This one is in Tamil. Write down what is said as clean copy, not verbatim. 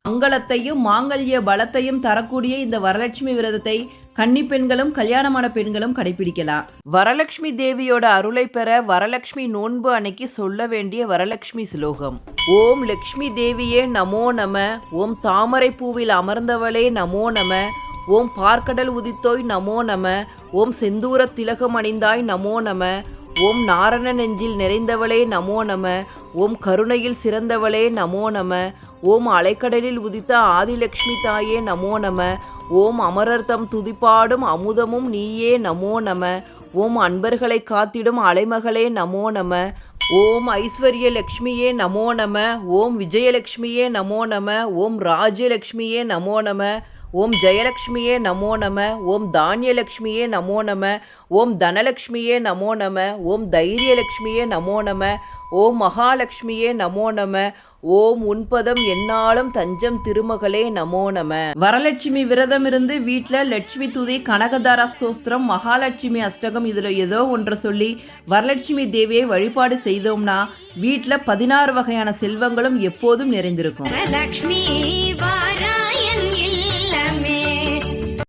மங்களத்தையும் மாங்கல்ய பலத்தையும் தரக்கூடிய இந்த வரலட்சுமி விரதத்தை கன்னி பெண்களும் கல்யாணமான பெண்களும் கடைபிடிக்கலாம். வரலட்சுமி தேவியோட அருளை பெற வரலட்சுமி நோன்பு அன்னைக்கு சொல்ல வேண்டிய வரலட்சுமி ஸ்லோகம்: ஓம் லக்ஷ்மி தேவியே நமோ நம, ஓம் தாமரை பூவில் அமர்ந்தவளே நமோ நம, ஓம் பார்க்கடல் உதித்தோய் நமோ நம, ஓம் செந்தூர திலகம் அணிந்தாய் நமோ நம, ஓம் நாரண நெஞ்சில் நிறைந்தவளே நமோ நம, ஓம் கருணையில் சிறந்தவளே நமோ நம, ஓம் அலைக்கடலில் உதித்த ஆதிலக்ஷ்மி தாயே நமோ நம, ஓம் அமரர்தம் துதிப்பாடும் அமுதமும் நீயே நமோ நம, ஓம் அன்பர்களை காத்திடும் அலைமகளே நமோ நம, ஓம் ஐஸ்வர்ய லக்ஷ்மியே நமோ நம, ஓம் விஜயலக்ஷ்மியே நமோ நம, ஓம் ராஜ்யலக்ஷ்மியே நமோ நம, ஓம் ஜெயலக்ஷ்மியே நமோ நம, ஓம் தானியலக்ஷ்மியே நமோ நம, ஓம் தனலக்ஷ்மியே நமோ நம, ஓம் தைரியலக்ஷ்மியே நமோ நம, ஓம் மகாலட்சுமியே நமோ நம, ஓம் உன்பதம் எந்நாளும் தஞ்சம் திருமகளே நமோ நம. வரலட்சுமி விரதம் இருந்து வீட்டில் லட்சுமி துதி, கனகதாரா ஸ்தோத்திரம், மகாலட்சுமி அஷ்டகம் இதில் ஏதோ ஒன்றை சொல்லி வரலட்சுமி தேவியை வழிபாடு செய்தோம்னா வீட்டில் 16 வகையான செல்வங்களும் எப்போதும் நிறைந்திருக்கும்.